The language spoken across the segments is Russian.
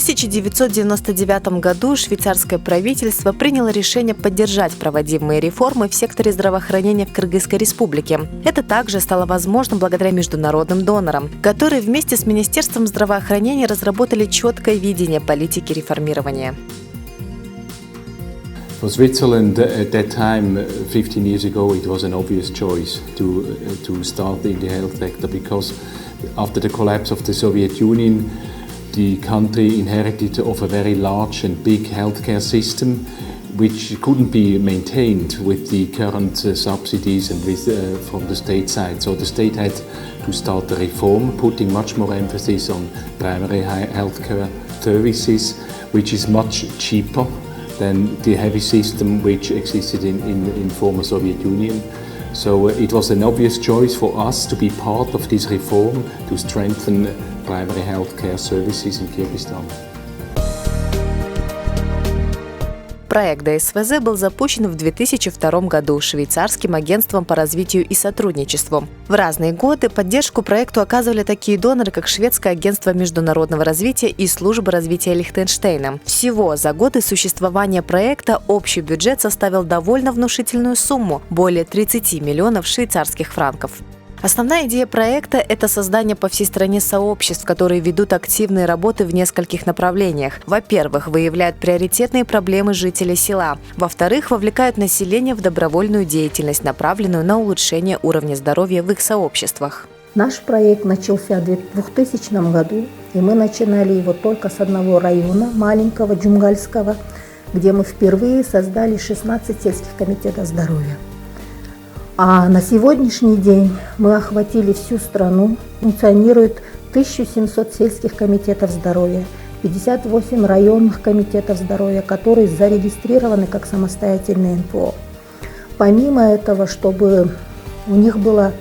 1999 году швейцарское правительство приняло решение поддержать проводимые реформы в секторе здравоохранения в Кыргызской республике. Это также стало возможным благодаря международным донорам, которые вместе с Министерством здравоохранения разработали четкое видение политики реформирования. For Switzerland at that time, 15 years ago, it was an obvious choice to start in the health sector because after the collapse of the Soviet Union, the country inherited of a very large and big healthcare system which couldn't be maintained with the current subsidies and from the state side. So the state had to start a reform, putting much more emphasis on primary healthcare services, which is much cheaper than the heavy system which existed in former Soviet Union. So it was an obvious choice for us to be part of this reform to strengthen primary healthcare services in Kyrgyzstan. Проект ДСВЗ был запущен в 2002 году Швейцарским агентством по развитию и сотрудничеству. В разные годы поддержку проекту оказывали такие доноры, как Шведское агентство международного развития и Служба развития Лихтенштейна. Всего за годы существования проекта общий бюджет составил довольно внушительную сумму – более 30 миллионов швейцарских франков. Основная идея проекта – это создание по всей стране сообществ, которые ведут активные работы в нескольких направлениях. Во-первых, выявляют приоритетные проблемы жителей села. Во-вторых, вовлекают население в добровольную деятельность, направленную на улучшение уровня здоровья в их сообществах. Наш проект начался в 2000 году, и мы начинали его только с одного района, маленького, Джумгальского, где мы впервые создали 16 сельских комитетов здоровья. А на сегодняшний день мы охватили всю страну, функционирует 1700 сельских комитетов здоровья, 58 районных комитетов здоровья, которые зарегистрированы как самостоятельные НПО. Помимо этого, чтобы у них была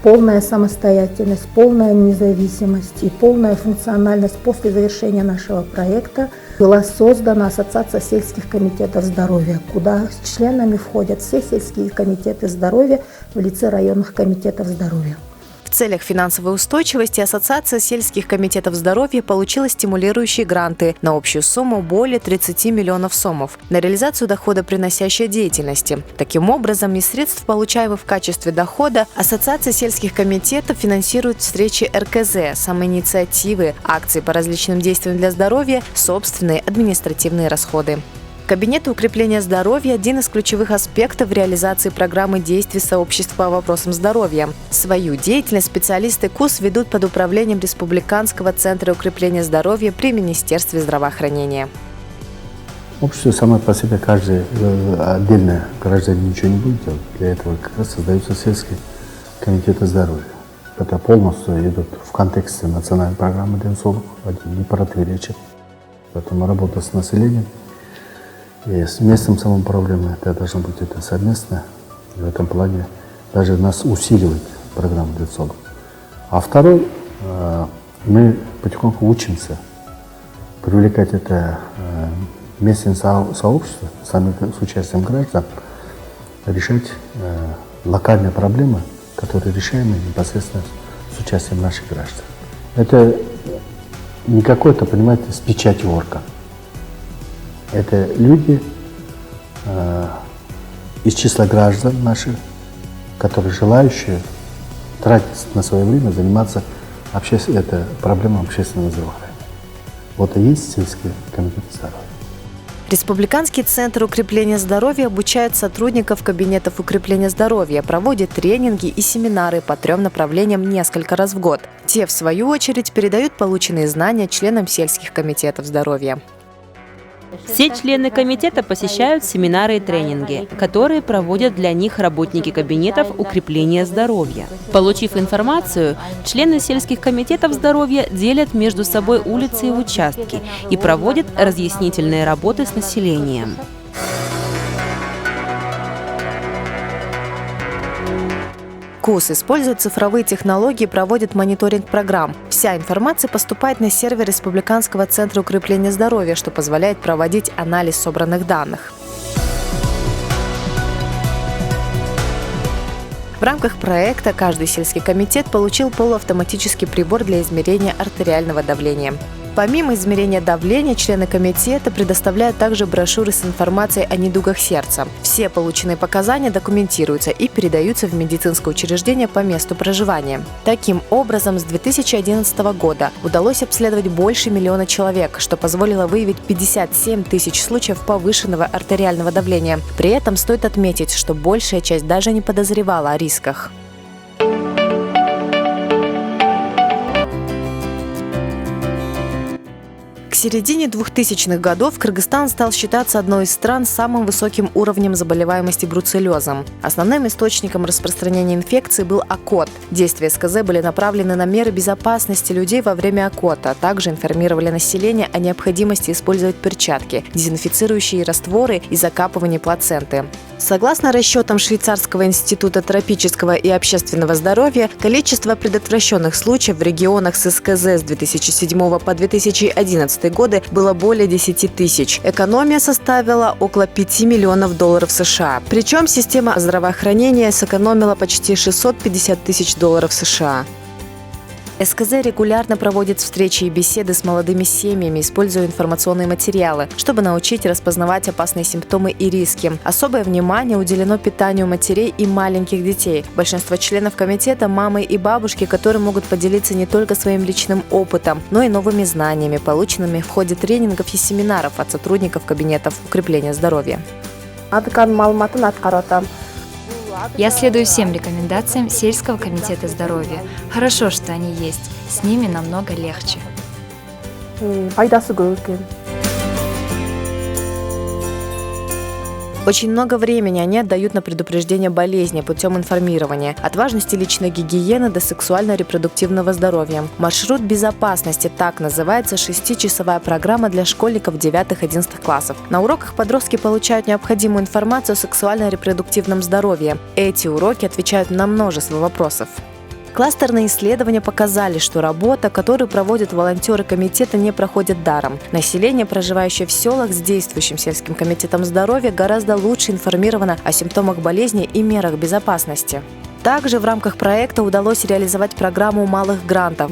полная самостоятельность, полная независимость и полная функциональность после завершения нашего проекта, была создана Ассоциация сельских комитетов здоровья, куда членами входят все сельские комитеты здоровья в лице районных комитетов здоровья. В целях финансовой устойчивости Ассоциация сельских комитетов здоровья получила стимулирующие гранты на общую сумму более 30 миллионов сомов на реализацию доходоприносящей деятельности. Таким образом, из средств, получаемых в качестве дохода, Ассоциация сельских комитетов финансирует встречи РКЗ, самоинициативы, акции по различным действиям для здоровья, собственные административные расходы. Кабинеты укрепления здоровья – один из ключевых аспектов реализации программы действий сообществ по вопросам здоровья. Свою деятельность специалисты КУС ведут под управлением Республиканского центра укрепления здоровья при Министерстве здравоохранения. Общество само по себе, каждый отдельно гражданин ничего не будет делать. Для этого как раз создаются сельские комитеты здоровья. Это полностью идут в контексте национальной программы Денсолов, не противоречит. Поэтому работа с населением и с местным самоуправлением, это должно быть это совместно. И в этом плане даже нас усиливает программа Денсолов. А второй, мы потихоньку учимся привлекать это местное сообщество, сами с участием граждан, решать локальные проблемы, которые решаемы непосредственно с участием наших граждан. Это не какой-то, понимаете, с печатью орган. Это люди из числа граждан наших, которые желающие тратить на свое время, заниматься проблемой общественного здравоохранения. Вот и есть сельские комитеты здоровья. Республиканский центр укрепления здоровья обучает сотрудников кабинетов укрепления здоровья, проводит тренинги и семинары по 3 направлениям несколько раз в год. Те, в свою очередь, передают полученные знания членам сельских комитетов здоровья. Все члены комитета посещают семинары и тренинги, которые проводят для них работники кабинетов укрепления здоровья. Получив информацию, члены сельских комитетов здоровья делят между собой улицы и участки и проводят разъяснительные работы с населением. КУС использует цифровые технологии и проводит мониторинг программ. Вся информация поступает на сервер Республиканского центра укрепления здоровья, что позволяет проводить анализ собранных данных. В рамках проекта каждый сельский комитет получил полуавтоматический прибор для измерения артериального давления. Помимо измерения давления, члены комитета предоставляют также брошюры с информацией о недугах сердца. Все полученные показания документируются и передаются в медицинское учреждение по месту проживания. Таким образом, с 2011 года удалось обследовать больше 1 миллиона человек, что позволило выявить 57 тысяч случаев повышенного артериального давления. При этом стоит отметить, что большая часть даже не подозревала о рисках. К середине 2000-х годов Кыргызстан стал считаться одной из стран с самым высоким уровнем заболеваемости бруцеллезом. Основным источником распространения инфекции был окот. Действия СКЗ были направлены на меры безопасности людей во время окота, а также информировали население о необходимости использовать перчатки, дезинфицирующие растворы и закапывание плаценты. Согласно расчетам Швейцарского института тропического и общественного здоровья, количество предотвращенных случаев в регионах с СКЗ с 2007 по 2011 годы было более 10 тысяч. Экономия составила около $5 миллионов США. Причем система здравоохранения сэкономила почти $650 тысяч США. СКЗ регулярно проводит встречи и беседы с молодыми семьями, используя информационные материалы, чтобы научить распознавать опасные симптомы и риски. Особое внимание уделено питанию матерей и маленьких детей. Большинство членов комитета – мамы и бабушки, которые могут поделиться не только своим личным опытом, но и новыми знаниями, полученными в ходе тренингов и семинаров от сотрудников кабинетов укрепления здоровья. Я следую всем рекомендациям сельского комитета здоровья. Хорошо, что они есть. С ними намного легче. Очень много времени они отдают на предупреждение болезней путем информирования, от важности личной гигиены до сексуально-репродуктивного здоровья. Маршрут безопасности – так называется 6-часовая программа для школьников 9-11 классов. На уроках подростки получают необходимую информацию о сексуально-репродуктивном здоровье. Эти уроки отвечают на множество вопросов. Кластерные исследования показали, что работа, которую проводят волонтеры комитета, не проходит даром. Население, проживающее в селах с действующим сельским комитетом здоровья, гораздо лучше информировано о симптомах болезни и мерах безопасности. Также в рамках проекта удалось реализовать программу малых грантов.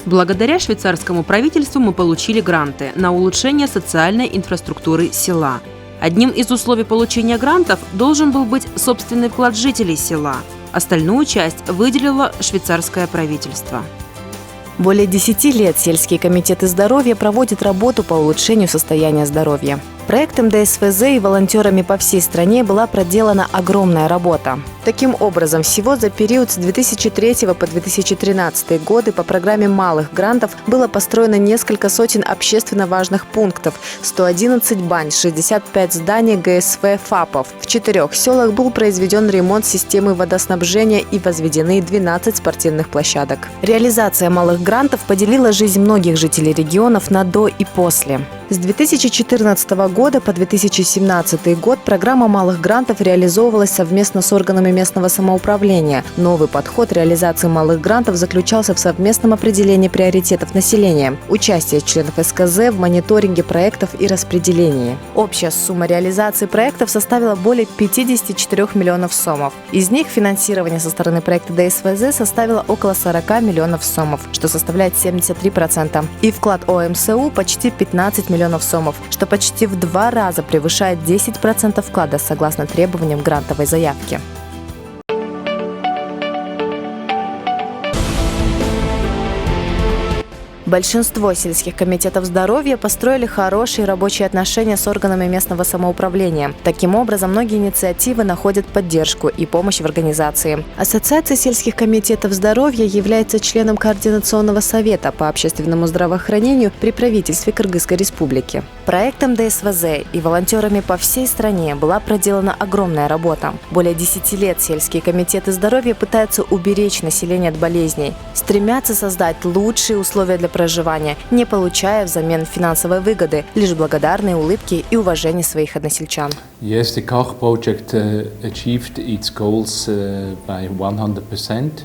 Благодаря швейцарскому правительству мы получили гранты на улучшение социальной инфраструктуры села. Одним из условий получения грантов должен был быть собственный вклад жителей села. Остальную часть выделило швейцарское правительство. Более 10 лет сельские комитеты здоровья проводят работу по улучшению состояния здоровья. Проектом ДСВЗ и волонтерами по всей стране была проделана огромная работа. Таким образом, всего за период с 2003 по 2013 годы по программе малых грантов было построено несколько сотен общественно важных пунктов, 111 бань, 65 зданий ГСВ ФАПов. В 4 селах был произведен ремонт системы водоснабжения и возведены 12 спортивных площадок. Реализация малых грантов поделила жизнь многих жителей регионов на «до» и «после». С 2014 года по 2017 год программа малых грантов реализовывалась совместно с органами местного самоуправления. Новый подход реализации малых грантов заключался в совместном определении приоритетов населения, участие членов СКЗ в мониторинге проектов и распределении. Общая сумма реализации проектов составила более 54 миллионов сомов. Из них финансирование со стороны проекта ДСВЗ составило около 40 миллионов сомов, что составляет 73%. И вклад ОМСУ почти 15 миллионов сомов, что почти в 2 раза превышает 10% вклада согласно требованиям грантовой заявки. Большинство сельских комитетов здоровья построили хорошие рабочие отношения с органами местного самоуправления. Таким образом, многие инициативы находят поддержку и помощь в организации. Ассоциация сельских комитетов здоровья является членом Координационного совета по общественному здравоохранению при правительстве Кыргызской республики. Проектом ДСВЗ и волонтерами по всей стране была проделана огромная работа. Более 10 лет сельские комитеты здоровья пытаются уберечь население от болезней, стремятся создать лучшие условия для проживания, не получая взамен финансовой выгоды, лишь благодарные улыбки и уважение своих односельчан. Yes, the Koch project achieved its goals by 100%.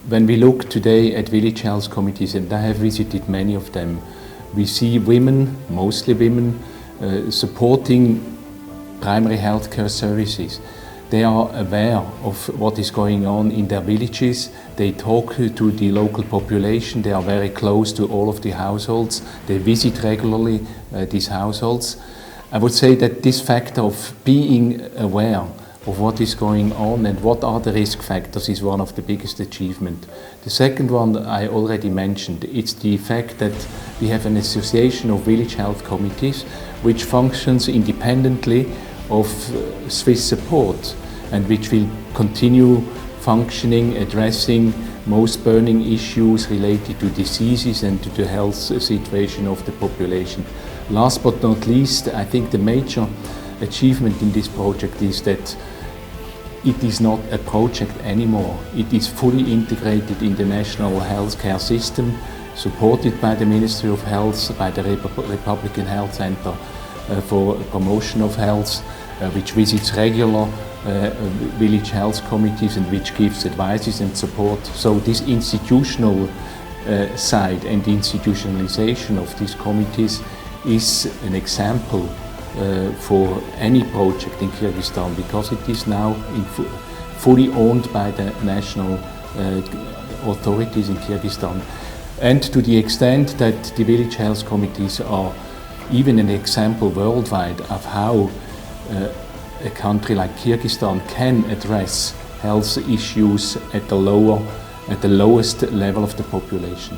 When we look today at village health committees, and I have visited many of them, we see women, mostly women, supporting primary healthcare services. They are aware of what is going on in their villages. They talk to the local population. They are very close to all of the households. They visit regularly these households. I would say that this factor of being aware of what is going on and what are the risk factors is one of the biggest achievements. The second one I already mentioned, it's the fact that we have an association of village health committees which functions independently of Swiss support and which will continue functioning, addressing most burning issues related to diseases and to the health situation of the population. Last but not least, I think the major achievement in this project is that it is not a project anymore. It is fully integrated in the national healthcare system, supported by the Ministry of Health, by the Republican Health Center for Promotion of Health, which visits regular village health committees and which gives advices and support. So this institutional side and the institutionalization of these committees is an example for any project in Kyrgyzstan, because it is now fully owned by the national authorities in Kyrgyzstan. And to the extent that the village health committees are even an example worldwide of how a country like Kyrgyzstan can address health issues at the lowest level of the population.